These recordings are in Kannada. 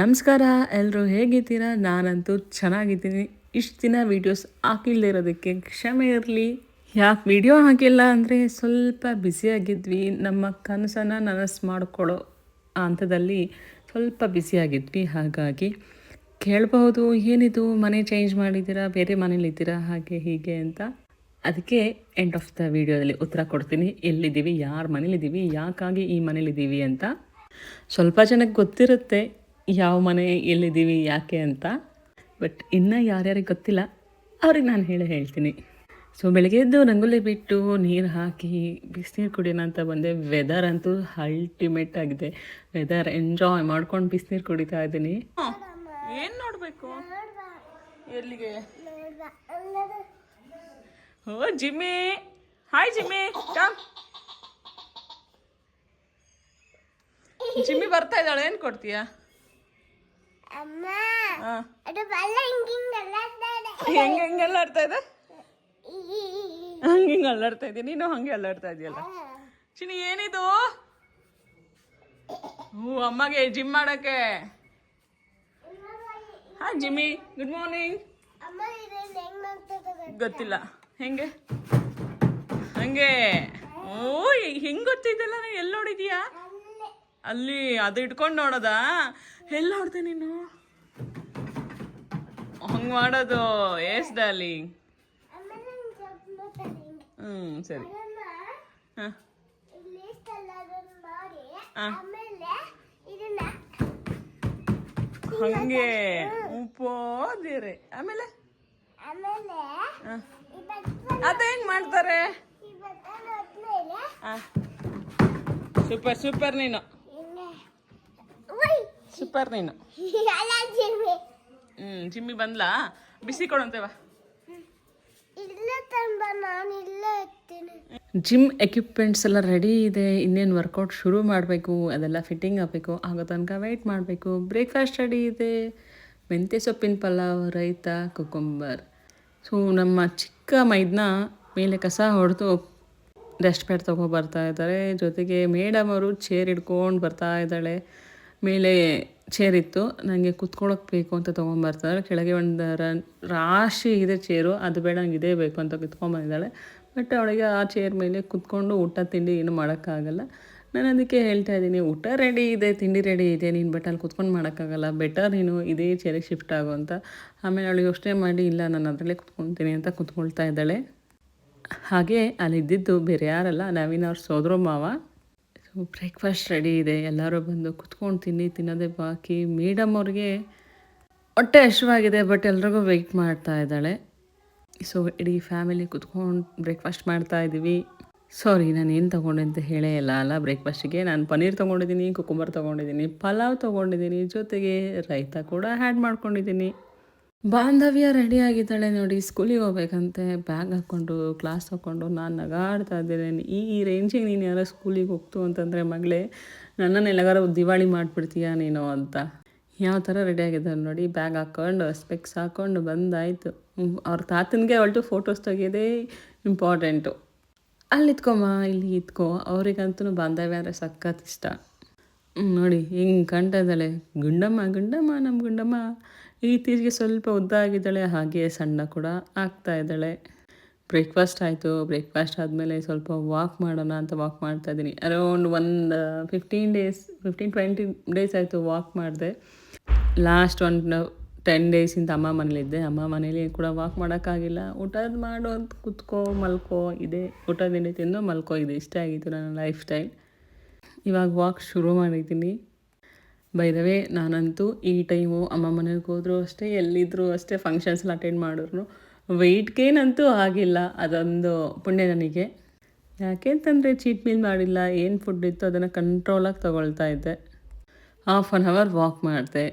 ನಮಸ್ಕಾರ, ಎಲ್ಲರೂ ಹೇಗಿದ್ದೀರಾ? ನಾನಂತೂ ಚೆನ್ನಾಗಿದ್ದೀನಿ. ಇಷ್ಟು ದಿನ ವೀಡಿಯೋಸ್ ಹಾಕಿಲ್ಲದೆ ಇರೋದಕ್ಕೆ ಕ್ಷಮೆ ಇರಲಿ. ಯಾಕೆ ವೀಡಿಯೋ ಹಾಕಿಲ್ಲ ಅಂದರೆ ಸ್ವಲ್ಪ ಬ್ಯುಸಿಯಾಗಿದ್ವಿ. ನಮ್ಮ ಕನಸನ್ನು ನನಸು ಮಾಡಿಕೊಡೋ ಹಂತದಲ್ಲಿ ಸ್ವಲ್ಪ ಬ್ಯುಸಿಯಾಗಿದ್ವಿ. ಹಾಗಾಗಿ ಕೇಳಬಹುದು, ಏನಿದು ಮನೆ ಚೇಂಜ್ ಮಾಡಿದ್ದೀರಾ, ಬೇರೆ ಮನೇಲಿದ್ದೀರಾ, ಹಾಗೆ ಹೀಗೆ ಅಂತ. ಅದಕ್ಕೆ ಎಂಡ್ ಆಫ್ ದ ವೀಡಿಯೋದಲ್ಲಿ ಉತ್ತರ ಕೊಡ್ತೀನಿ. ಎಲ್ಲಿದ್ದೀವಿ, ಯಾರ ಮನೇಲಿದ್ದೀವಿ, ಯಾಕಾಗಿ ಈ ಮನೇಲಿದ್ದೀವಿ ಅಂತ. ಸ್ವಲ್ಪ ಜನಕ್ಕೆ ಗೊತ್ತಿರುತ್ತೆ ಯಾವ ಮನೆ, ಎಲ್ಲಿದ್ದೀವಿ, ಯಾಕೆ ಅಂತ. ಬಟ್ ಇನ್ನೂ ಯಾರ್ಯಾರಿಗೆ ಗೊತ್ತಿಲ್ಲ ಅವ್ರಿಗೆ ನಾನು ಹೇಳ್ತೀನಿ. ಸೊ ಬೆಳಗ್ಗೆ ಎದ್ದು ರಂಗೋಲಿ ಬಿಟ್ಟು ನೀರು ಹಾಕಿ ಬಿಸಿನೀರು ಕುಡಿಯೋಣ ಅಂತ ಬಂದೆ. ವೆದರ್ ಅಂತೂ ಅಲ್ಟಿಮೇಟ್ ಆಗಿದೆ. ವೆದರ್ ಎಂಜಾಯ್ ಮಾಡ್ಕೊಂಡು ಬಿಸಿನೀರು ಕುಡಿತಾ ಇದ್ದೀನಿ. ಏನು ನೋಡಬೇಕು? ಎಲ್ಲಿಗೆ? ಓ Jimmy, hi Jimmy, come. Jimmy ಬರ್ತಾ ಇದ್ದಾಳೆ, ಏನು ಕೊಡ್ತೀಯಾ? ಹೆಂಗೆಲ್ಲ ಆಡ್ತಾ ಇದೆ? ಹಂಗೆ ಅಲ್ಲಾಡ್ತಾ ಇದ್ದೀನಿ, ನೀನು ಹಂಗೆ ಅಲ್ಲಾಡ್ತಾ ಇದೆಯಲ್ಲ. ಚಿನಿ ಏನಿದು? ಅಮ್ಮಗೆ ಜಿಮ್ ಮಾಡಕ್ಕೆ. Hi Jimmy, good morning. ಗೊತ್ತಿಲ್ಲ, ಹೆಂಗೆ ಹಂಗೆ. ಓ ಹೆಂಗ್ ಗೊತ್ತಿದ್ದಲ್ಲ, ನೀನು ಎಲ್ಲಿ ನೋಡಿದೀಯಾ? ಅಲ್ಲಿ ಅದು ಇಟ್ಕೊಂಡು ನೋಡೋದಾ? ಎಲ್ಲಿ ನೋಡ್ದೆ ನೀನು? ಹಂಗೆ ಮಾಡೋದು ಎಸ್ ಡಾರ್ಲಿಂಗ್. ಸರಿ. ಹಂಗೆ ಉಪ್ಪೋದಿರಿ. ಆಮೇಲೆ ಅದ ಹೆಂಗ್ ಮಾಡ್ತಾರೆ? ಸೂಪರ್ ಸೂಪರ್, ನೀನು ಸೂಪರ್ ನೀನು. ಜಿಮ್ಮಿ ಬಂದ್ಲಾ? ಬಿಸಿ ಕೊಡಂತೇವ. ಜಿಮ್ ಎಕ್ವಿಪ್ಮೆಂಟ್ಸ್ ಎಲ್ಲ ರೆಡಿ ಇದೆ. ಇನ್ನೇನು ವರ್ಕೌಟ್ ಶುರು ಮಾಡಬೇಕು. ಅದೆಲ್ಲ ಫಿಟ್ಟಿಂಗ್ ಆಗಬೇಕು. ಆಗೋ ತನಕ ವೆಯ್ಟ್ ಮಾಡಬೇಕು. ಬ್ರೇಕ್ಫಾಸ್ಟ್ ರೆಡಿ ಇದೆ. ಮೆಂತ್ಯ ಸೊಪ್ಪಿನ ಪಲಾವ್, ರೈತ, ಕುಕುಂಬರ್. ಸೊ ನಮ್ಮ ಚಿಕ್ಕ ಮೈದನ ಮೇಲೆ ಕಸ ಹೊಡೆದು ಡಸ್ಟ್ ಪ್ಯಾಡ್ ತೊಗೊಬರ್ತಾ ಇದ್ದಾರೆ. ಜೊತೆಗೆ ಮೇಡಮ್ ಅವರು ಚೇರ್ ಹಿಡ್ಕೊಂಡು ಬರ್ತಾ ಇದ್ದಾಳೆ. ಮೇಲೆ ಚೇರ್ ಇತ್ತು, ನನಗೆ ಕುತ್ಕೊಳ್ಳೋಕೆ ಬೇಕು ಅಂತ ತೊಗೊಂಬರ್ತಾರೆ. ಕೆಳಗೆ ಒಂದು ರಾಶಿ ಇದೆ ಚೇರು, ಅದು ಬೇಡ ನಂಗೆ ಇದೇ ಬೇಕು ಅಂತ ಕುತ್ಕೊಂಬಂದಿದ್ದಾಳೆ. ಬಟ್ ಅವಳಿಗೆ ಆ ಚೇರ್ ಮೇಲೆ ಕುತ್ಕೊಂಡು ಊಟ ತಿಂಡಿ ಏನು ಮಾಡೋಕ್ಕಾಗಲ್ಲ. ನಾನು ಅದಕ್ಕೆ ಹೇಳ್ತಾ ಇದ್ದೀನಿ, ಊಟ ರೆಡಿ ಇದೆ, ತಿಂಡಿ ರೆಡಿ ಇದೆ, ನೀನು ಬಟ್ ಅಲ್ಲಿ ಕುತ್ಕೊಂಡು ಮಾಡೋಕ್ಕಾಗಲ್ಲ, ಬೆಟರ್ ನೀನು ಇದೇ ಚೇರಿಗೆ ಶಿಫ್ಟ್ ಆಗು ಅಂತ. ಆಮೇಲೆ ಅವಳಿಗೆ ಯೋಚನೆ ಮಾಡಿ, ಇಲ್ಲ ನಾನು ಅದರಲ್ಲೇ ಕುತ್ಕೊತೀನಿ ಅಂತ ಕುತ್ಕೊಳ್ತಾ ಇದ್ದಾಳೆ. ಹಾಗೆ ಅಲ್ಲಿದ್ದಿದ್ದು ಬೇರೆ ಯಾರಲ್ಲ, ನವೀನ್ ಅವ್ರ ಸೋದರ ಮಾವ. ಸೊ ಬ್ರೇಕ್ಫಾಸ್ಟ್ ರೆಡಿ ಇದೆ. ಎಲ್ಲರೂ ಬಂದು ಕುತ್ಕೊಂಡು ತಿನ್ನೋದೇ ಬಾಕಿ. ಮೇಡಮ್ ಅವ್ರಿಗೆ ಹೊಟ್ಟೆ ಹಸಿವಾಗಿದೆ, ಬಟ್ ಎಲ್ರಿಗೂ ವೆಯ್ಟ್ ಮಾಡ್ತಾ ಇದ್ದಾಳೆ. ಸೊ ಇಡೀ ಫ್ಯಾಮಿಲಿ ಕುತ್ಕೊಂಡು ಬ್ರೇಕ್ಫಾಸ್ಟ್ ಮಾಡ್ತಾ ಇದ್ದೀವಿ. ಸಾರಿ, ನಾನು ಏನು ತೊಗೊಂಡೆ ಅಂತ ಹೇಳೇ ಅಲ್ಲ ಬ್ರೇಕ್ಫಾಸ್ಟಿಗೆ. ನಾನು ಪನ್ನೀರ್ ತೊಗೊಂಡಿದ್ದೀನಿ, ಕುಕುಂಬರ್ ತೊಗೊಂಡಿದ್ದೀನಿ, ಪಲಾವ್ ತೊಗೊಂಡಿದ್ದೀನಿ, ಜೊತೆಗೆ ರೈತ ಕೂಡ ಆ್ಯಡ್ ಮಾಡ್ಕೊಂಡಿದ್ದೀನಿ. ಬಾಂಧವ್ಯ ರೆಡಿ ಆಗಿದ್ದಾಳೆ ನೋಡಿ, ಸ್ಕೂಲಿಗೆ ಹೋಗ್ಬೇಕಂತೆ. ಬ್ಯಾಗ್ ಹಾಕ್ಕೊಂಡು ಕ್ಲಾಸ್ ಹಾಕ್ಕೊಂಡು ನಾನು ನಗಾಡ್ತಾ ಇದ್ದೇನೆ. ಈ ರೇಂಜಿಗೆ ನೀನು ಯಾರೋ ಸ್ಕೂಲಿಗೆ ಹೋಗ್ತು ಅಂತಂದರೆ ಮಗಳೇ, ನನ್ನನ್ನು ಎಲ್ಲಗಾರ ದಿವಾಳಿ ಮಾಡಿಬಿಡ್ತೀಯಾ ನೀನು ಅಂತ. ಯಾವ ಥರ ರೆಡಿ ಆಗಿದ್ದಾರೆ ನೋಡಿ. ಬ್ಯಾಗ್ ಹಾಕ್ಕೊಂಡು ಸ್ಪೆಕ್ಸ್ ಹಾಕ್ಕೊಂಡು ಬಂದಾಯಿತು. ಅವ್ರ ತಾತನಿಗೆ ಅವಳ್ದು ಫೋಟೋಸ್ ತೆಗೆಯೋದೇ ಇಂಪಾರ್ಟೆಂಟು. ಅಲ್ಲಿ ಇತ್ಕೊಮ್ಮ, ಇಲ್ಲಿ ಇತ್ಕೋ. ಅವರಿಗಂತೂ ಬಾಂಧವ್ಯ ಅಂದರೆ ಸಖತ್ ಇಷ್ಟ. ನೋಡಿ ಹಿಂಗೆ ಕಾಣ್ತಾ ಇದ್ದಾಳೆ. ಗುಂಡಮ್ಮ ನಮ್ಮ ಗುಂಡಮ್ಮ. ಇತ್ತೀಚೆಗೆ ಸ್ವಲ್ಪ ಉದ್ದ ಆಗಿದ್ದಾಳೆ, ಹಾಗೆ ಸಣ್ಣ ಕೂಡ ಆಗ್ತಾ ಇದ್ದಾಳೆ. ಬ್ರೇಕ್ಫಾಸ್ಟ್ ಆಯಿತು. ಬ್ರೇಕ್ಫಾಸ್ಟ್ ಆದಮೇಲೆ ಸ್ವಲ್ಪ ವಾಕ್ ಮಾಡೋಣ ಅಂತ ವಾಕ್ ಮಾಡ್ತಾಯಿದ್ದೀನಿ. ಅರೌಂಡ್ ಒಂದು 15-20 ಡೇಸ್ ಆಯಿತು ವಾಕ್ ಮಾಡಿದೆ. ಲಾಸ್ಟ್ ಒಂದು 10 ಡೇಸಿಂದ ಅಮ್ಮ ಮನೇಲಿದ್ದೆ. ಅಮ್ಮ ಮನೇಲಿ ಕೂಡ ವಾಕ್ ಮಾಡೋಕ್ಕಾಗಿಲ್ಲ. ಊಟದ ಮಾಡು ಅಂತ ಕುತ್ಕೋ ಮಲ್ಕೋ ಇದೆ, ಊಟ ತಿಂಡಿ ತಿಂದು ಮಲ್ಕೋ ಇದೆ, ಇಷ್ಟ ಆಗಿತ್ತು ನನ್ನ ಲೈಫ್ ಸ್ಟೈಲ್. ಇವಾಗ ವಾಕ್ ಶುರು ಮಾಡಿದ್ದೀನಿ. ಬೈ ದ ವೇ, ನಾನಂತೂ ಈ ಟೈಮು ಅಮ್ಮ ಮನೆಗೆ ಹೋದರೂ ಅಷ್ಟೇ, ಎಲ್ಲಿದ್ದರೂ ಅಷ್ಟೇ, ಫಂಕ್ಷನ್ಸ್ನ ಅಟೆಂಡ್ ಮಾಡಿದ್ರು ವೆಯ್ಟ್ ಗೇನ್ ಅಂತೂ ಆಗಿಲ್ಲ. ಅದೊಂದು ಪುಣ್ಯ ನನಗೆ. ಯಾಕೆ ಅಂತಂದರೆ ಚೀಟ್ ಮೀಲ್ ಮಾಡಿಲ್ಲ. ಏನು ಫುಡ್ ಇತ್ತು ಅದನ್ನು ಕಂಟ್ರೋಲಾಗಿ ತೊಗೊಳ್ತಾ ಇದ್ದೆ. 1/2 ಅವರ್ ವಾಕ್ ಮಾಡಿದೆ.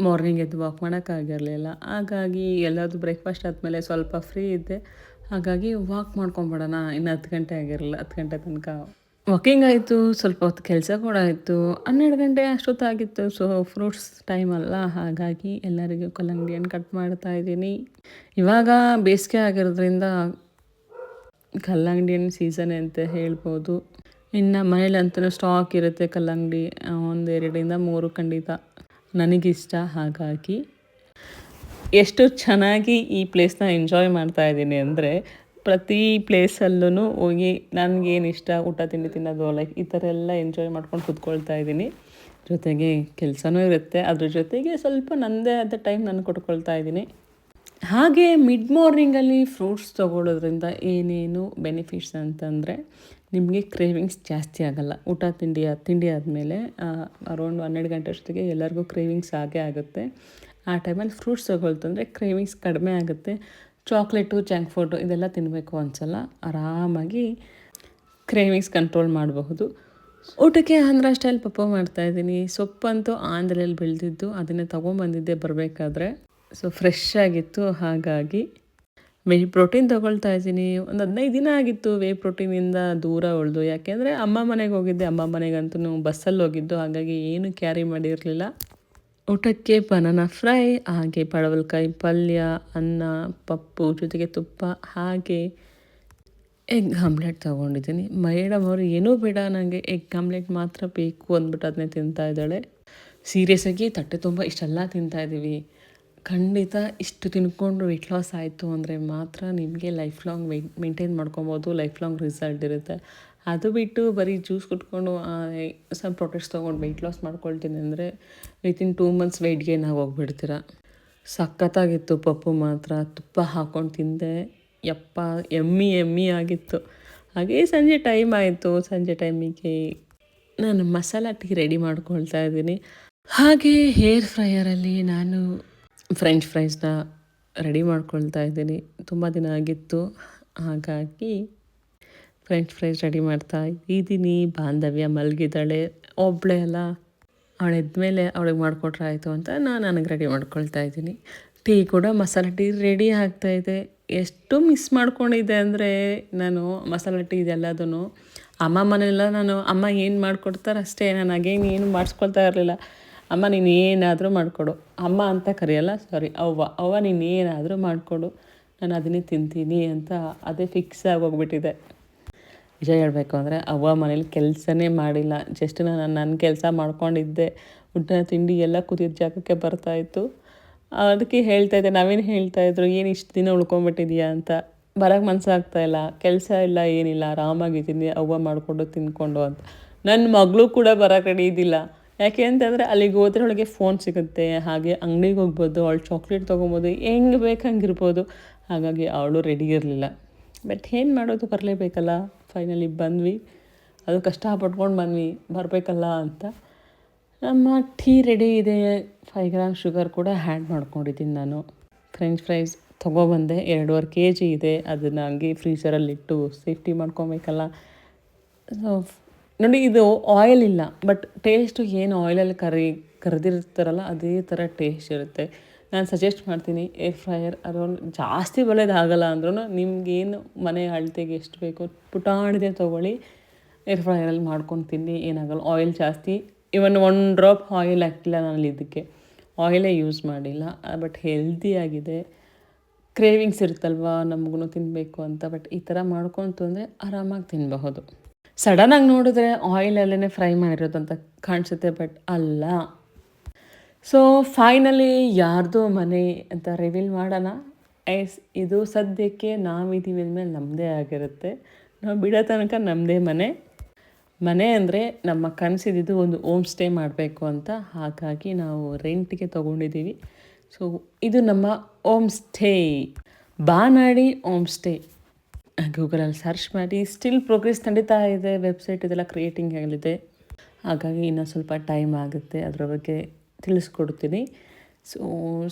ಮಾರ್ನಿಂಗ್ ಎದ್ದು ವಾಕ್ ಮಾಡೋಕ್ಕಾಗಿರಲಿಲ್ಲ. ಹಾಗಾಗಿ ಎಲ್ಲಾದರೂ ಬ್ರೇಕ್ಫಾಸ್ಟ್ ಆದಮೇಲೆ ಸ್ವಲ್ಪ ಫ್ರೀ ಇದ್ದೆ. ಹಾಗಾಗಿ ವಾಕ್ ಮಾಡ್ಕೊಂಬಿಡೋಣ. ಇನ್ನು 10 ಗಂಟೆ ಆಗಿರಲಿಲ್ಲ, 10 ಗಂಟೆ ತನಕ ವಾಕಿಂಗ್ ಆಯಿತು. ಸ್ವಲ್ಪ ಹೊತ್ತು ಕೆಲಸ ಕೂಡ ಆಯಿತು. 12 ಗಂಟೆ ಅಷ್ಟೊತ್ತಾಗಿತ್ತು. ಸೊ ಫ್ರೂಟ್ಸ್ ಟೈಮ್ ಅಲ್ಲ, ಹಾಗಾಗಿ ಎಲ್ಲರಿಗೂ ಕಲ್ಲಂಗಡಿ ಹಣ್ಣು ಕಟ್ ಮಾಡ್ತಾ ಇದ್ದೀನಿ. ಇವಾಗ ಬೇಸಿಗೆ ಆಗಿರೋದ್ರಿಂದ ಕಲ್ಲಂಗಡಿ ಹಣ್ಣು ಸೀಸನ್ ಅಂತ ಹೇಳ್ಬೋದು. ಇನ್ನು ಮನೇಲಂತೂ ಸ್ಟಾಕ್ ಇರುತ್ತೆ ಕಲ್ಲಂಗಡಿ. 1-2 3 ಖಂಡಿತ ನನಗಿಷ್ಟ. ಹಾಗಾಗಿ ಎಷ್ಟು ಚೆನ್ನಾಗಿ ಈ ಪ್ಲೇಸ್ನ ಎಂಜಾಯ್ ಮಾಡ್ತಾ ಇದ್ದೀನಿ ಅಂದರೆ, ಪ್ರತಿ ಪ್ಲೇಸಲ್ಲೂ ಹೋಗಿ ನನಗೇನು ಇಷ್ಟ ಊಟ ತಿಂಡಿ ತಿನ್ನೋದು, ಲೈಕ್ ಈ ಥರ ಎಲ್ಲ ಎಂಜಾಯ್ ಮಾಡ್ಕೊಂಡು ಕೂತ್ಕೊಳ್ತಾ ಇದ್ದೀನಿ. ಜೊತೆಗೆ ಕೆಲಸನೂ ಇರುತ್ತೆ, ಅದ್ರ ಜೊತೆಗೆ ಸ್ವಲ್ಪ ನನ್ನದೇ ಆದ ಟೈಮ್ ನಾನು ಕೊಟ್ಕೊಳ್ತಾ ಇದ್ದೀನಿ. ಹಾಗೆ ಮಿಡ್ ಮಾರ್ನಿಂಗಲ್ಲಿ ಫ್ರೂಟ್ಸ್ ತೊಗೊಳ್ಳೋದ್ರಿಂದ ಏನೇನು ಬೆನಿಫಿಟ್ಸ್ ಅಂತಂದರೆ, ನಿಮಗೆ ಕ್ರೇವಿಂಗ್ಸ್ ಜಾಸ್ತಿ ಆಗೋಲ್ಲ. ಊಟ ತಿಂಡಿ ಆದಮೇಲೆ ಅರೌಂಡ್ 12 ಗಂಟೆ ಅಷ್ಟೊತ್ತಿಗೆ ಎಲ್ಲರಿಗೂ ಕ್ರೇವಿಂಗ್ಸ್ ಆಗೇ ಆಗುತ್ತೆ. ಆ ಟೈಮಲ್ಲಿ ಫ್ರೂಟ್ಸ್ ತೊಗೊಳ್ತಂದರೆ ಕ್ರೇವಿಂಗ್ಸ್ ಕಡಿಮೆ ಆಗುತ್ತೆ. ಚಾಕ್ಲೇಟು, ಜಂಕ್ ಫುಡ್ಡು ಇದೆಲ್ಲ ತಿನ್ನಬೇಕು ಅನಿಸಲ್ಲ. ಆರಾಮಾಗಿ ಕ್ರೇವಿಂಗ್ಸ್ ಕಂಟ್ರೋಲ್ ಮಾಡಬಹುದು. ಊಟಕ್ಕೆ ಆಂಧ್ರ ಸ್ಟೈಲ್ ಪಪ್ಪು ಮಾಡ್ತಾಯಿದ್ದೀನಿ. ಸೊಪ್ಪಂತೂ ಆಂಧ್ರಲ್ಲಿ ಬೆಳೆದಿದ್ದು, ಅದನ್ನೇ ತೊಗೊಂಬಂದಿದ್ದೆ ಬರಬೇಕಾದ್ರೆ. ಸೊ ಫ್ರೆಶ್ ಆಗಿತ್ತು. ಹಾಗಾಗಿ ಪ್ರೋಟೀನ್ ತೊಗೊಳ್ತಾ ಇದ್ದೀನಿ. ಒಂದು 15 ದಿನ ಆಗಿತ್ತು ಪ್ರೋಟೀನಿಂದ ದೂರ ಉಳಿದು. ಯಾಕೆಂದರೆ ಅಮ್ಮ ಮನೆಗೆ ಹೋಗಿದ್ದೆ. ಅಮ್ಮ ಮನೆಗಂತೂ ಬಸ್ಸಲ್ಲಿ ಹೋಗಿದ್ದು, ಹಾಗಾಗಿ ಏನು ಕ್ಯಾರಿ ಮಾಡಿರಲಿಲ್ಲ. ಊಟಕ್ಕೆ ಬನಾನಾ ಫ್ರೈ, ಹಾಗೆ ಪಡವಲಕಾಯಿ ಪಲ್ಯ, ಅನ್ನ, ಪಪ್ಪು, ಜೊತೆಗೆ ತುಪ್ಪ, ಹಾಗೆ ಎಗ್ ಆಮ್ಲೆಟ್ ತೊಗೊಂಡಿದ್ದೀನಿ. ಮೇಡಮ್ ಅವರು ಏನೂ ಬೇಡ, ನನಗೆ ಎಗ್ ಆಮ್ಲೆಟ್ ಮಾತ್ರ ಬೇಕು ಅಂದ್ಬಿಟ್ಟು ಅದನ್ನೇ ತಿಂತಾಯಿದ್ದಾಳೆ. ಸೀರಿಯಸ್ಸಾಗಿ ತಟ್ಟೆ ತುಂಬ ಇಷ್ಟೆಲ್ಲ ತಿಂತಾಯಿದ್ದೀವಿ. ಖಂಡಿತ ಇಷ್ಟು ತಿನ್ಕೊಂಡು ವೆಯ್ಟ್ ಲಾಸ್ ಆಯಿತು ಅಂದರೆ ಮಾತ್ರ ನಿಮಗೆ ಲೈಫ್ ಲಾಂಗ್ ಮೇಂಟೈನ್ ಮಾಡ್ಕೊಬೋದು, ಲೈಫ್ ಲಾಂಗ್ ರಿಸಲ್ಟ್ ಇರುತ್ತೆ. ಅದು ಬಿಟ್ಟು ಬರೀ ಜ್ಯೂಸ್ ಕುಟ್ಕೊಂಡು ಸ್ವಲ್ಪ ಪ್ರೊಟೆಕ್ಟ್ಸ್ ತೊಗೊಂಡು ವೆಯ್ಟ್ ಲಾಸ್ ಮಾಡ್ಕೊಳ್ತೀನಿ ಅಂದರೆ ವಿತಿನ್ 2 ಮಂತ್ಸ್ ವೆಯ್ಟ್ ಗೇನ್ ಆಗಿ ಹೋಗ್ಬಿಡ್ತೀರ. ಸಖತ್ತಾಗಿತ್ತು ಪಪ್ಪು ಮಾತ್ರ. ತುಪ್ಪ ಹಾಕ್ಕೊಂಡು ತಿಂದೆ. ಯಪ್ಪ, ಎಮ್ಮಿ ಆಗಿತ್ತು. ಹಾಗೇ ಸಂಜೆ ಟೈಮ್ ಆಯಿತು. ಸಂಜೆ ಟೈಮಿಗೆ ನಾನು ಮಸಾಲ ಟೀ ರೆಡಿ ಮಾಡ್ಕೊಳ್ತಾ ಇದ್ದೀನಿ. ಹಾಗೆ ಹೇರ್ ಫ್ರೈಯರಲ್ಲಿ ನಾನು ಫ್ರೆಂಚ್ ಫ್ರೈಸ್ನ ರೆಡಿ ಮಾಡ್ಕೊಳ್ತಾ ಇದ್ದೀನಿ. ತುಂಬ ದಿನ ಆಗಿತ್ತು, ಹಾಗಾಗಿ ಫ್ರೆಂಚ್ ಫ್ರೈಸ್ ರೆಡಿ ಮಾಡ್ತಾ ಇದ್ದೀನಿ. ಬಾಂಧವ್ಯ ಮಲಗಿದ್ದಾಳೆ, ಒಬ್ಬಳೇ ಅಲ್ಲ, ಅವಳು ಎದ್ಮೇಲೆ ಅವಳಿಗೆ ಮಾಡಿಕೊಟ್ರೆ ಆಯಿತು ಅಂತ ನನಗೆ ರೆಡಿ ಮಾಡ್ಕೊಳ್ತಾ ಇದ್ದೀನಿ. ಟೀ ಕೂಡ ಮಸಾಲೆ ಟೀ ರೆಡಿ ಆಗ್ತಾಯಿದೆ. ಎಷ್ಟು ಮಿಸ್ ಮಾಡ್ಕೊಂಡಿದ್ದೆ ಅಂದರೆ ನಾನು ಮಸಾಲೆ ಟೀ ಇದೆಲ್ಲದೂ ಅಮ್ಮ ಮನೆಯೆಲ್ಲ ಅಮ್ಮ ಏನು ಮಾಡಿಕೊಡ್ತಾರೆ ಅಷ್ಟೇ. ನಾನು ಏನು ಮಾಡಿಸ್ಕೊಳ್ತಾ ಇರಲಿಲ್ಲ. ಅಮ್ಮ ನೀನು ಏನಾದರೂ ಮಾಡಿಕೊಡು, ಅಮ್ಮ ಅಂತ ಕರೆಯಲ್ಲ, ಸಾರಿ ಅವ್ವ ನೀನು ಏನಾದರೂ ಮಾಡಿಕೊಡು, ನಾನು ಅದನ್ನೇ ತಿಂತೀನಿ ಅಂತ ಅದೇ ಫಿಕ್ಸ್ ಆಗೋಗ್ಬಿಟ್ಟಿದೆ. ನಿಜ ಹೇಳಬೇಕು ಅಂದರೆ ಅವ್ವ ಮನೇಲಿ ಕೆಲಸನೇ ಮಾಡಿಲ್ಲ. ಜಸ್ಟ್ ನನ್ನ ಕೆಲಸ ಮಾಡ್ಕೊಂಡಿದ್ದೆ. ಊಟ ತಿಂಡಿ ಎಲ್ಲ ಕೂತಿದ್ದ ಜಾಗಕ್ಕೆ ಬರ್ತಾಯಿತ್ತು. ಅದಕ್ಕೆ ಹೇಳ್ತಾಯಿದ್ದೆ, ನಾವೇನು ಹೇಳ್ತಾಯಿದ್ರು, ಏನು ಇಷ್ಟು ದಿನ ಉಳ್ಕೊಂಬಿಟ್ಟಿದೆಯಾ ಅಂತ. ಬರೋಕ್ಕೆ ಮನಸ್ಸಾಗ್ತಾಯಿಲ್ಲ, ಕೆಲಸ ಇಲ್ಲ, ಏನಿಲ್ಲ, ಆರಾಮಾಗಿದ್ದೀನಿ, ಅವ್ವ ಮಾಡಿಕೊಂಡು ತಿಂದ್ಕೊಂಡು ಅಂತ. ನನ್ನ ಮಗಳು ಕೂಡ ಬರೋಕ್ಕೆ ರೆಡಿ ಇದ್ದಿಲ್ಲ. ಯಾಕೆ ಅಂತಂದರೆ ಅಲ್ಲಿಗೆ ಹೋದ್ರೆ ಅವಳಿಗೆ ಫೋನ್ ಸಿಗುತ್ತೆ, ಹಾಗೆ ಅಂಗಡಿಗೆ ಹೋಗ್ಬೋದು, ಅವಳು ಚಾಕ್ಲೇಟ್ ತೊಗೊಬೋದು, ಹೆಂಗೆ ಬೇಕು ಹಂಗಿರ್ಬೋದು. ಹಾಗಾಗಿ ಅವಳು ರೆಡಿ ಇರಲಿಲ್ಲ. ಬಟ್ ಏನು ಮಾಡೋದು, ಬರಲೇಬೇಕಲ್ಲ. ಫೈನಲಿ ಬಂದ್ವಿ. ಅದು ಕಷ್ಟಪಟ್ಕೊಂಡು ಬಂದ್ವಿ, ಬರಬೇಕಲ್ಲ ಅಂತ. ನಮ್ಮ ಟೀ ರೆಡಿ ಇದೆ. 5 ಗ್ರಾಮ್ ಶುಗರ್ ಕೂಡ ಆ್ಯಡ್ ಮಾಡ್ಕೊಂಡಿದ್ದೀನಿ ನಾನು. ಫ್ರೆಂಚ್ ಫ್ರೈಸ್ ತೊಗೊಬಂದೆ, 2.5 kg ಇದೆ. ಅದನ್ನು ಹಂಗೆ ಫ್ರೀಸರಲ್ಲಿಟ್ಟು ಸೇಫ್ಟಿ ಮಾಡ್ಕೊಬೇಕಲ್ಲ. ಸೊ ನೋಡಿ, ಇದು ಆಯಿಲ್ ಇಲ್ಲ, ಬಟ್ ಟೇಸ್ಟು ಏನು ಆಯಿಲಲ್ಲಿ ಕರೆದಿರ್ತಾರಲ್ಲ ಅದೇ ಥರ ಟೇಸ್ಟ್ ಇರುತ್ತೆ. ನಾನು ಸಜೆಸ್ಟ್ ಮಾಡ್ತೀನಿ ಏರ್ ಫ್ರೈಯರ್. ಅರೌಂಡ್ ಜಾಸ್ತಿ ಒಳ್ಳೆಯದಾಗಲ್ಲ ಅಂದ್ರೂ ನಿಮಗೇನು ಮನೆ ಅಳತೆಗೆ ಎಷ್ಟು ಬೇಕೋ ಪುಟಾಣಿದೆ ತೊಗೊಳ್ಳಿ. ಏರ್ ಫ್ರೈಯರಲ್ಲಿ ಮಾಡ್ಕೊಂಡು ತಿನ್ನಿ, ಏನಾಗಲ್ಲ. ಆಯಿಲ್ ಜಾಸ್ತಿ, ಇವನ್ 1 ಡ್ರಾಪ್ ಆಯಿಲ್ ಹಾಕಿಲ್ಲ ನಾನು ಇದಕ್ಕೆ, ಆಯಿಲೇ ಯೂಸ್ ಮಾಡಿಲ್ಲ. ಬಟ್ ಹೆಲ್ದಿಯಾಗಿದೆ. ಕ್ರೇವಿಂಗ್ಸ್ ಇರುತ್ತಲ್ವ ನಮಗೂ ತಿನ್ನಬೇಕು ಅಂತ. ಬಟ್ ಈ ಥರ ಮಾಡ್ಕೊತು ಅಂದರೆ ಆರಾಮಾಗಿ ತಿನ್ನಬಹುದು. ಸಡನ್ನಾಗಿ ನೋಡಿದ್ರೆ ಆಯಿಲಲ್ಲೇ ಫ್ರೈ ಮಾಡಿರೋದು ಅಂತ ಕಾಣಿಸುತ್ತೆ, ಬಟ್ ಅಲ್ಲ. ಸೊ ಫೈನಲಿ ಯಾರ್ದೋ ಮನೆ ಅಂತ ರಿವೀಲ್ ಮಾಡೋಣ. ಇದು ಸದ್ಯಕ್ಕೆ ನಾವಿದ್ದೀವಿ ಅಂದಮೇಲೆ ನಮ್ಮದೇ ಆಗಿರುತ್ತೆ. ನಾವು ಬಿಡೋ ತನಕ ನಮ್ಮದೇ ಮನೆ ಅಂದರೆ ನಮ್ಮ ಕನಸಿದ್ದು ಒಂದು ಹೋಮ್ ಸ್ಟೇ ಮಾಡಬೇಕು ಅಂತ. ಹಾಗಾಗಿ ನಾವು ರೆಂಟಿಗೆ ತೊಗೊಂಡಿದ್ದೀವಿ. ಸೊ ಇದು ನಮ್ಮ ಹೋಮ್ ಸ್ಟೇ, ಬಾನಾಡಿ ಹೋಮ್ ಸ್ಟೇ. ಗೂಗಲಲ್ಲಿ ಸರ್ಚ್ ಮಾಡಿ. ಸ್ಟಿಲ್ ಪ್ರೋಗ್ರೆಸ್ ನಡೀತಾ ಇದೆ. ವೆಬ್ಸೈಟ್ ಇದೆಲ್ಲ ಕ್ರಿಯೇಟಿಂಗ್ ಆಗಲಿದೆ, ಹಾಗಾಗಿ ಇನ್ನೂ ಸ್ವಲ್ಪ ಟೈಮ್ ಆಗುತ್ತೆ. ಅದರ ಬಗ್ಗೆ ತಿಳಿಸ್ಕೊಡ್ತೀನಿ. ಸೊ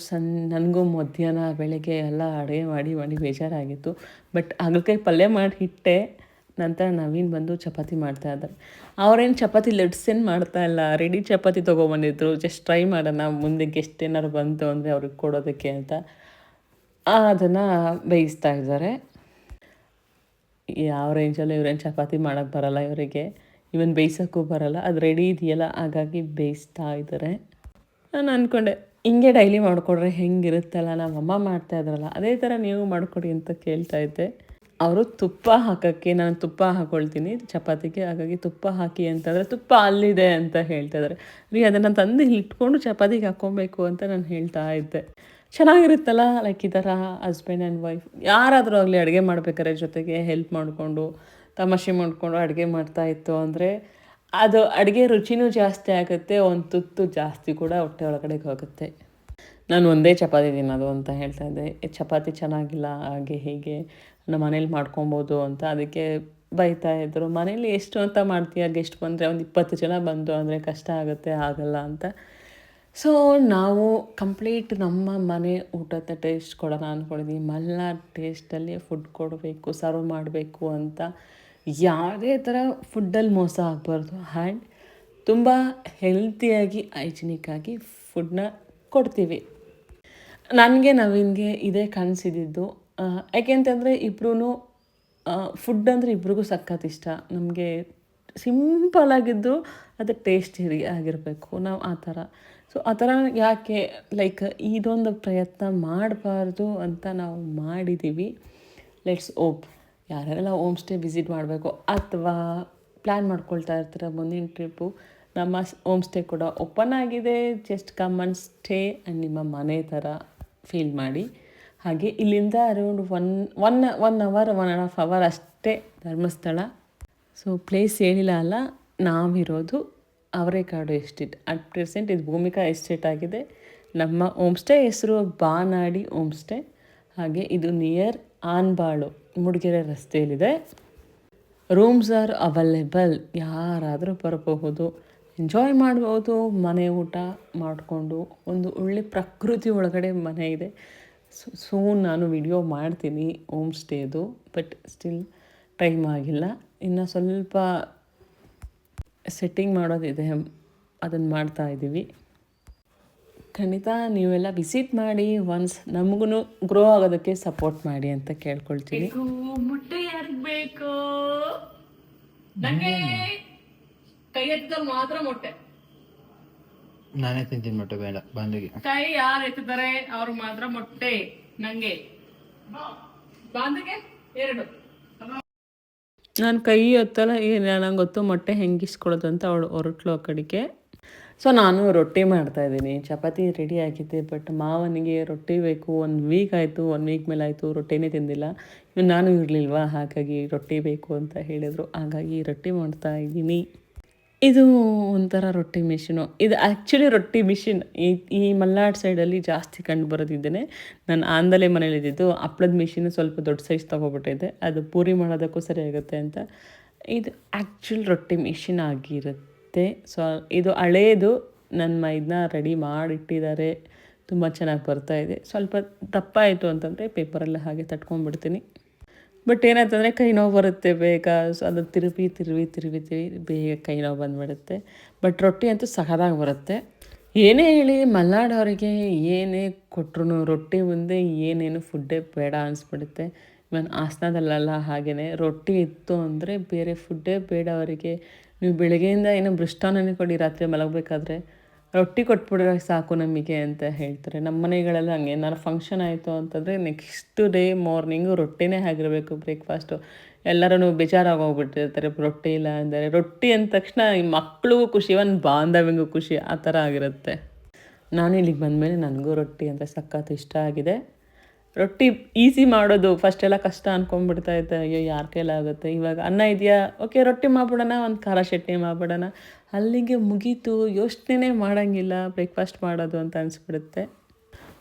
ನನಗೂ ಮಧ್ಯಾಹ್ನ ಬೆಳಗ್ಗೆ ಎಲ್ಲ ಅಡುಗೆ ಮಾಡಿ ಬೇಜಾರಾಗಿತ್ತು. ಬಟ್ ಹಾಗಲಕಾಯಿ ಪಲ್ಯ ಮಾಡಿ ಇಟ್ಟೆ. ನಂತರ ನವೀನ್ ಬಂದು ಚಪಾತಿ ಮಾಡ್ತಾಯಿದ್ದಾರೆ. ಅವರೇನು ಚಪಾತಿ ಲಟ್ಸೇನು ಮಾಡ್ತಾಯಿಲ್ಲ, ರೆಡಿ ಚಪಾತಿ ತೊಗೊಬಂದಿದ್ರು. ಜಸ್ಟ್ ಟ್ರೈ ಮಾಡೋಣ, ಮುಂದೆ ಗೆಸ್ಟ್ ಏನಾದ್ರು ಬಂತು ಅಂದರೆ ಅವ್ರಿಗೆ ಕೊಡೋದಕ್ಕೆ ಅಂತ ಅದನ್ನು ಬೇಯಿಸ್ತಾ ಇದ್ದಾರೆ. ಯಾವ ರೇಂಜಲ್ಲಿ ಇವ್ರೇನು ಚಪಾತಿ ಮಾಡೋಕ್ಕೆ ಬರೋಲ್ಲ ಇವರಿಗೆ, ಇವನ್ ಬೇಯಿಸೋಕ್ಕೂ ಬರೋಲ್ಲ. ಅದು ರೆಡಿ ಇದೆಯಲ್ಲ, ಹಾಗಾಗಿ ಬೇಯಿಸ್ತಾ ಇದ್ದಾರೆ. ನಾನು ಅಂದ್ಕೊಂಡೆ ಹಿಂಗೆ ಡೈಲಿ ಮಾಡಿಕೊಡ್ರೆ ಹೆಂಗಿರುತ್ತಲ್ಲ, ನಮ್ಮ ಅಮ್ಮ ಮಾಡ್ತಾಯಿದ್ರಲ್ಲ ಅದೇ ಥರ ನೀವು ಮಾಡಿಕೊಡಿ ಅಂತ ಕೇಳ್ತಾ ಇದ್ದೆ. ಅವರು ತುಪ್ಪ ಹಾಕೋಕ್ಕೆ ನಾನು ತುಪ್ಪ ಹಾಕ್ಕೊಳ್ತೀನಿ ಚಪಾತಿಗೆ, ಹಾಗಾಗಿ ತುಪ್ಪ ಹಾಕಿ ಅಂತಂದರೆ ತುಪ್ಪ ಅಲ್ಲಿದೆ ಅಂತ ಹೇಳ್ತಾ ಇದ್ದಾರೆ. ರೀ ಅದನ್ನು ತಂದು ಇಲ್ಲಿ ಇಟ್ಕೊಂಡು ಚಪಾತಿಗೆ ಹಾಕ್ಕೊಬೇಕು ಅಂತ ನಾನು ಹೇಳ್ತಾ ಇದ್ದೆ. ಚೆನ್ನಾಗಿರುತ್ತಲ್ಲ ಲೈಕ್ ಈ ಥರ ಹಸ್ಬೆಂಡ್ ಆ್ಯಂಡ್ ವೈಫ್ ಯಾರಾದರೂ ಆಗಲಿ ಅಡುಗೆ ಮಾಡ್ಬೇಕಾದ್ರೆ ಜೊತೆಗೆ ಹೆಲ್ಪ್ ಮಾಡಿಕೊಂಡು ತಮಾಷೆ ಮಾಡಿಕೊಂಡು ಅಡುಗೆ ಮಾಡ್ತಾಯಿತ್ತು ಅಂದರೆ ಅದು ಅಡುಗೆ ರುಚಿನೂ ಜಾಸ್ತಿ ಆಗುತ್ತೆ, ಒಂದು ತುತ್ತು ಜಾಸ್ತಿ ಕೂಡ ಹೊಟ್ಟೆ ಒಳಗಡೆ ಹೋಗುತ್ತೆ. ನಾನು ಒಂದೇ ಚಪಾತಿ ತಿನ್ನೋದು ಅಂತ ಹೇಳ್ತಾ ಇದ್ದೆ. ಚಪಾತಿ ಚೆನ್ನಾಗಿಲ್ಲ ಹಾಗೆ ಹೀಗೆ ನಮ್ಮ ಮನೇಲಿ ಮಾಡ್ಕೊಬೋದು ಅಂತ, ಅದಕ್ಕೆ ಬೈತಾ ಇದ್ದರು. ಮನೇಲಿ ಎಷ್ಟು ಅಂತ ಮಾಡ್ತೀಯ, ಗೆಸ್ಟ್ ಬಂದರೆ ಒಂದು 20 ಜನ ಬಂದು ಅಂದರೆ ಕಷ್ಟ ಆಗುತ್ತೆ, ಆಗಲ್ಲ ಅಂತ. ಸೊ ನಾವು ಕಂಪ್ಲೀಟ್ ನಮ್ಮ ಮನೆ ಊಟದ ಟೇಸ್ಟ್ ಕೊಡೋಣ ಅಂದ್ಕೊಂಡಿದ್ದೀವಿ. ಮಲ್ನಾಡ್ ಟೇಸ್ಟಲ್ಲಿ ಫುಡ್ ಕೊಡಬೇಕು, ಸರ್ವ್ ಮಾಡಬೇಕು ಅಂತ. ಯಾವುದೇ ಥರ ಫುಡ್ಡಲ್ಲಿ ಮೋಸ ಆಗಬಾರ್ದು ಆ್ಯಂಡ್ ತುಂಬ ಹೆಲ್ತಿಯಾಗಿ ಹೈಜಿನಿಕ್ಕಾಗಿ ಫುಡ್ನ ಕೊಡ್ತೀವಿ. ನನಗೆ ನವೀನ್ಗೆ ಇದೇ ಕನಸಿದ್ದು. ಯಾಕೆಂತಂದರೆ ಇಬ್ಬರೂ ಫುಡ್ ಅಂದರೆ ಇಬ್ರಿಗೂ ಸಖತ್ ಇಷ್ಟ. ನಮಗೆ ಸಿಂಪಲಾಗಿದ್ದು ಅದು ಟೇಸ್ಟಿ ಆಗಿರಬೇಕು, ನಾವು ಆ ಥರ. ಸೊ ಆ ಥರ ಯಾಕೆ ಲೈಕ್ ಇದೊಂದು ಪ್ರಯತ್ನ ಮಾಡಬಾರ್ದು ಅಂತ ನಾವು ಮಾಡಿದ್ದೀವಿ. ಲೆಟ್ಸ್ ಓಪ್ ಯಾರ್ಯಾರೆಲ್ಲ ಹೋಮ್ ಸ್ಟೇ ವಿಸಿಟ್ ಮಾಡಬೇಕು ಅಥವಾ ಪ್ಲ್ಯಾನ್ ಮಾಡ್ಕೊಳ್ತಾ ಇರ್ತಾರೆ ಮುಂದಿನ ಟ್ರಿಪ್ಪು, ನಮ್ಮ ಹೋಮ್ ಸ್ಟೇ ಕೂಡ ಓಪನ್ ಆಗಿದೆ. Just come and stay and ನಿಮ್ಮ ಮನೆ ಥರ ಫೀಲ್ ಮಾಡಿ. ಹಾಗೆ ಇಲ್ಲಿಂದ ಅರೌಂಡ್ ಒನ್ ಅವರ್ 1.5 ಅವರ್ ಅಷ್ಟೇ ಧರ್ಮಸ್ಥಳ. ಸೊ ಪ್ಲೇಸ್ ಹೇಳಿಲ್ಲ ಅಲ್ಲ, ನಾವಿರೋದು ಅವರೇಕಾಡು ಎಸ್ಟೇಟ್. ಅಟ್ ಪ್ರೆಸೆಂಟ್ ಇದು ಭೂಮಿಕಾ ಎಸ್ಟೇಟ್ ಆಗಿದೆ. ನಮ್ಮ ಹೋಮ್ ಸ್ಟೇ ಹೆಸರು ಬಾನಾಡಿ ಹೋಮ್ ಸ್ಟೇ. ಹಾಗೆ ಇದು ನಿಯರ್ ಆನ್ಬಾಳು ಮೂಡಿಗೆರೆ ರಸ್ತೆಯಲ್ಲಿದೆ. ರೂಮ್ಸ್ ಆರ್ ಅವೈಲೇಬಲ್, ಯಾರಾದರೂ ಬರಬಹುದು, ಎಂಜಾಯ್ ಮಾಡ್ಬೋದು. ಮನೆ ಊಟ ಮಾಡಿಕೊಂಡು ಒಂದು ಒಳ್ಳೆ ಪ್ರಕೃತಿ ಒಳಗಡೆ ಮನೆ ಇದೆ. ಸೂನ್ ನಾನು ವಿಡಿಯೋ ಮಾಡ್ತೀನಿ ಹೋಮ್ ಸ್ಟೇದು, ಬಟ್ ಸ್ಟಿಲ್ ಟೈಮ್ ಆಗಿಲ್ಲ. ಇನ್ನು ಸ್ವಲ್ಪ ಸೆಟ್ಟಿಂಗ್ ಮಾಡೋದಿದೆ, ಅದನ್ನು ಮಾಡ್ತಾ ಇದ್ದೀವಿ. ಖಂಡಿತ ನೀವೆಲ್ಲ ವಿಸಿಟ್ ಮಾಡಿ, ಒನ್ಸ್ ನಮಗೂ ಗ್ರೋ ಆಗೋದಕ್ಕೆ ಸಪೋರ್ಟ್ ಮಾಡಿ ಅಂತ ಕೇಳ್ಕೊಳ್ತೀನಿ. ಮುಟ್ಟೆ ಯಾರಿಗೆ ಬೇಕು? ನನಗೆ ಕೈ ಎತ್ತಿದ್ರೆ ಮಾತ್ರ ಮೊಟ್ಟೆ. ನಾನೇ ತಿಂತೀನಿ ಮೊಟ್ಟೆ, ಬೇಡ ಬಾಂಧಿಗೆ. ಕೈ ಯಾರು ಎತ್ತಿದ್ದಾರೆ ಅವ್ರು ಮಾತ್ರ ಮೊಟ್ಟೆ. ನಂಗೆ ಬಾಂಧಿಗೆ 2. ನಾನು ಕೈ ಹೊತ್ತಲ್ಲ, ನಂಗೆ ಗೊತ್ತು ಮೊಟ್ಟೆ ಹೆಂಗಿಸ್ಕೊಳ್ಳೋದು ಅಂತ. ಅವಳು ಹೊರಟ್ಲು ಆ ಕಡೆಗೆ. ಸೊ ನಾನು ರೊಟ್ಟಿ ಮಾಡ್ತಾಯಿದ್ದೀನಿ. ಚಪಾತಿ ರೆಡಿ ಆಗಿದೆ, ಬಟ್ ಮಾವನಿಗೆ ರೊಟ್ಟಿ ಬೇಕು. 1 ವೀಕ್ ಆಯಿತು, 1 ವೀಕ್ ಮೇಲೆ ಆಯಿತು ರೊಟ್ಟಿನೇ ತಿಂದಿಲ್ಲ. ನಾನು ಇರಲಿಲ್ವಾ, ಹಾಗಾಗಿ ರೊಟ್ಟಿ ಬೇಕು ಅಂತ ಹೇಳಿದರು. ಹಾಗಾಗಿ ರೊಟ್ಟಿ ಮಾಡ್ತಾಯಿದ್ದೀನಿ. ಇದು ಒಂಥರ ರೊಟ್ಟಿ ಮಿಷಿನು. ಇದು ಆ್ಯಕ್ಚುಲಿ ರೊಟ್ಟಿ ಮಿಷಿನ್ ಈ ಮಲ್ನಾಡ್ ಸೈಡಲ್ಲಿ ಜಾಸ್ತಿ ಕಂಡು ಬರೋದಿದ್ದೇನೆ. ನಾನು ಆಂದಲೆ ಮನೇಲಿದ್ದಿದ್ದು. ಹಪ್ಳದ ಮಿಷಿನ್ ಸ್ವಲ್ಪ ದೊಡ್ಡ ಸೈಜ್ ತೊಗೊಬಿಟ್ಟಿದೆ, ಅದು ಪೂರಿ ಮಾಡೋದಕ್ಕೂ ಸರಿ ಆಗುತ್ತೆ ಅಂತ. ಇದು ಆ್ಯಕ್ಚುಲ್ ರೊಟ್ಟಿ ಮಿಷಿನ್ ಆಗಿರುತ್ತೆ. ಸೊ ಇದು ಹಳೇದು, ನನ್ನ ಇದನ್ನ ರೆಡಿ ಮಾಡಿಟ್ಟಿದ್ದಾರೆ. ತುಂಬ ಚೆನ್ನಾಗಿ ಬರ್ತಾಯಿದೆ. ಸ್ವಲ್ಪ ದಪ್ಪ ಆಯಿತು ಅಂತಂದರೆ ಪೇಪರಲ್ಲೇ ಹಾಗೆ ತಟ್ಕೊಂಡ್ಬಿಡ್ತೀನಿ. ಬಟ್ ಏನಾಯ್ತಂದರೆ ಕೈ ನೋವು ಬರುತ್ತೆ ಬೇಗ. ಸೊ ಅದು ತಿರುವಿ ಬೇಗ ಕೈ ನೋವು ಬಂದುಬಿಡುತ್ತೆ. ಬಟ್ ರೊಟ್ಟಿ ಅಂತೂ ಸಖತ್ತಾಗಿ ಬರುತ್ತೆ. ಏನೇ ಹೇಳಿ ಮಲ್ನಾಡವರಿಗೆ ಏನೇ ಕೊಟ್ಟರು ರೊಟ್ಟಿ ಮುಂದೆ ಏನೇನು ಫುಡ್ಡೇ ಬೇಡ ಅನಿಸ್ಬಿಡುತ್ತೆ. ಇವನ್ ಹಾಸನದಲ್ಲೆಲ್ಲ ಹಾಗೆಯೇ ರೊಟ್ಟಿ ಇತ್ತು ಅಂದರೆ ಬೇರೆ ಫುಡ್ಡೇ ಬೇಡ ಅವರಿಗೆ. ನೀವು ಬೆಳಗ್ಗೆಯಿಂದ ಏನೋ ಮೃಷ್ಟಾನ್ನನೇ ಕೊಡಿ, ರಾತ್ರಿ ಮಲಗಬೇಕಾದ್ರೆ ರೊಟ್ಟಿ ಕೊಟ್ಬಿಟ್ರೆ ಸಾಕು ನಮಗೆ ಅಂತ ಹೇಳ್ತಾರೆ. ನಮ್ಮ ಮನೆಗಳೆಲ್ಲ ಹಂಗೆ. ಏನಾರು ಫಂಕ್ಷನ್ ಆಯಿತು ಅಂತಂದರೆ ನೆಕ್ಸ್ಟ್ ಡೇ ಮಾರ್ನಿಂಗು ರೊಟ್ಟಿನೇ ಆಗಿರಬೇಕು ಬ್ರೇಕ್ಫಾಸ್ಟು. ಎಲ್ಲರೂ ಬೇಜಾರಾಗೋಗ್ಬಿಟ್ಟಿರ್ತಾರೆ ರೊಟ್ಟಿ ಇಲ್ಲ ಅಂದರೆ. ರೊಟ್ಟಿ ಅಂದ ತಕ್ಷಣ ಈ ಮಕ್ಕಳಿಗೂ ಖುಷಿ, ಇವನ್ ಬಾಂಧವ್ಯಂಗೂ ಖುಷಿ, ಆ ಥರ ಆಗಿರುತ್ತೆ. ನಾನು ಇಲ್ಲಿಗೆ ಬಂದಮೇಲೆ ನನಗೂ ರೊಟ್ಟಿ ಅಂದರೆ ಸಖತ್ ಇಷ್ಟ ಆಗಿದೆ. ರೊಟ್ಟಿ ಈಸಿ ಮಾಡೋದು ಫಸ್ಟೆಲ್ಲ ಕಷ್ಟ ಅಂದ್ಕೊಂಡ್ಬಿಡ್ತಾ ಇದ್ದೆ, ಅಯ್ಯೋ ಯಾರ ಕೈಲಾಗುತ್ತೆ. ಇವಾಗ ಅನ್ನ ಇದೆಯಾ, ಓಕೆ ರೊಟ್ಟಿ ಮಾಡಿಬಿಡೋಣ, ಒಂದು ಖಾರ ಚಟ್ನಿ ಮಾಡಿಬಿಡೋಣ, ಅಲ್ಲಿಗೆ ಮುಗೀತು. ಯೋಚನೆ ಮಾಡೋಂಗಿಲ್ಲ ಬ್ರೇಕ್ಫಾಸ್ಟ್ ಮಾಡೋದು ಅಂತ ಅನಿಸ್ಬಿಡುತ್ತೆ.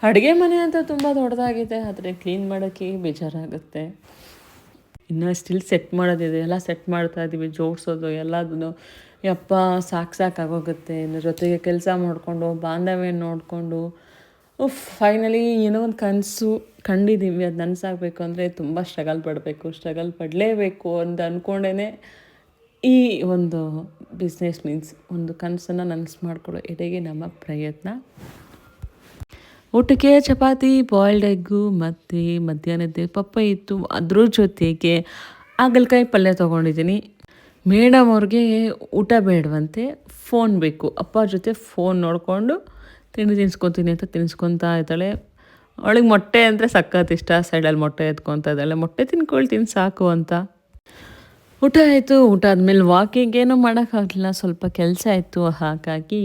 ಅಡುಗೆ ಮನೆ ಅಂತ ತುಂಬ ದೊಡ್ಡದಾಗಿದೆ, ಆದರೆ ಕ್ಲೀನ್ ಮಾಡೋಕ್ಕೆ ಬೇಜಾರಾಗುತ್ತೆ. ಇನ್ನೂ ಸ್ಟಿಲ್ ಸೆಟ್ ಮಾಡೋದಿದೆ, ಎಲ್ಲ ಸೆಟ್ ಮಾಡ್ತಾಯಿದ್ದೀವಿ, ಜೋಡಿಸೋದು ಎಲ್ಲದೂ. ಯಪ್ಪ ಸಾಕಾಗೋಗುತ್ತೆ. ಇನ್ನು ಜೊತೆಗೆ ಕೆಲಸ ಮಾಡಿಕೊಂಡು ಬಾಂಧವ್ಯ ನೋಡಿಕೊಂಡು ಫೈನಲಿ ಏನೋ ಒಂದು ಕನಸು ಕಂಡಿದ್ದೀವಿ. ಅದು ನನಸಾಗಬೇಕು ಅಂದರೆ ತುಂಬ ಸ್ಟ್ರಗಲ್ ಪಡಲೇಬೇಕು ಅಂತ ಅಂದ್ಕೊಂಡೇ ಈ ಒಂದು ಬಿಸ್ನೆಸ್ ಮೀನ್ಸ್ ಒಂದು ಕನಸನ್ನು ನನಸು ಮಾಡಿಕೊಳ್ಳೋ ಎಡೆಗೆ ನಮ್ಮ ಪ್ರಯತ್ನ. ಊಟಕ್ಕೆ ಚಪಾತಿ, ಬಾಯ್ಲ್ಡ್ ಎಗ್ಗು ಮತ್ತು ಮಧ್ಯಾಹ್ನದ ಪಪ್ಪ ಇತ್ತು. ಅದ್ರ ಜೊತೆಗೆ ಹಾಗಲಕಾಯಿ ಪಲ್ಯ ತೊಗೊಂಡಿದ್ದೀನಿ. ಮೇಡಮ್ ಅವ್ರಿಗೆ ಊಟ ಬೇಡವಂತೆ, ಫೋನ್ ಬೇಕು. ಅಪ್ಪ ಜೊತೆ ಫೋನ್ ನೋಡಿಕೊಂಡು ತಿಂಡಿ ತಿನ್ಸ್ಕೊತೀನಿ ಅಂತ ತಿನ್ಸ್ಕೊತಾ ಇದ್ದಾಳೆ. ಅವಳಿಗೆ ಮೊಟ್ಟೆ ಅಂದರೆ ಸಖತ್ ಇಷ್ಟ. ಸೈಡಲ್ಲಿ ಮೊಟ್ಟೆ ಎತ್ಕೊತ ಇದ್ದಾಳೆ, ಮೊಟ್ಟೆ ತಿನ್ಕೊಳ್ತೀನಿ ಸಾಕು ಅಂತ. ಊಟ ಆಯಿತು. ಊಟ ಆದಮೇಲೆ ವಾಕಿಂಗ್ ಏನೂ ಮಾಡೋಕ್ಕಾಗಲಿಲ್ಲ, ಸ್ವಲ್ಪ ಕೆಲಸ ಇತ್ತು. ಹಾಗಾಗಿ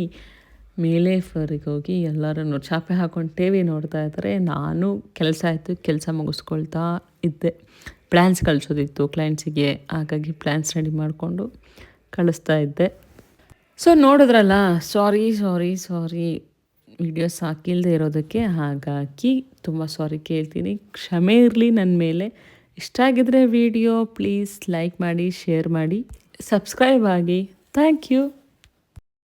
ಮೇಲೆ ಫ್ಲೋರಿಗೆ ಹೋಗಿ ಎಲ್ಲರೂ ಚಾಪೆ ಹಾಕ್ಕೊಂಡು ಟಿ ವಿ ನೋಡ್ತಾ ಇದ್ದಾರೆ. ನಾನು ಕೆಲಸ ಆಯಿತು, ಕೆಲಸ ಮುಗಿಸ್ಕೊಳ್ತಾ ಇದ್ದೆ. ಪ್ಲ್ಯಾನ್ಸ್ ಕಳಿಸೋದಿತ್ತು ಕ್ಲೈಂಟ್ಸಿಗೆ, ಹಾಗಾಗಿ ಪ್ಲ್ಯಾನ್ಸ್ ರೆಡಿ ಮಾಡಿಕೊಂಡು ಕಳಿಸ್ತಾ ಇದ್ದೆ. ಸೊ ನೋಡಿದ್ರಲ್ಲ, ಸಾರಿ ವೀಡಿಯೋಸ್ ಹಾಕಿಲ್ಲದೆ ಇರೋದಕ್ಕೆ. ಹಾಗಾಗಿ ತುಂಬ ಸಾರಿ ಕೇಳ್ತೀನಿ, ಕ್ಷಮೆ ಇರಲಿ ನನ್ನ ಮೇಲೆ. ಇಷ್ಟ ಆಗಿದ್ರೆ ವಿಡಿಯೋ ಪ್ಲೀಸ್ ಲೈಕ್ ಮಾಡಿ, ಶೇರ್ ಮಾಡಿ, ಸಬ್ಸ್ಕ್ರೈಬ್ ಆಗಿ. Thank you.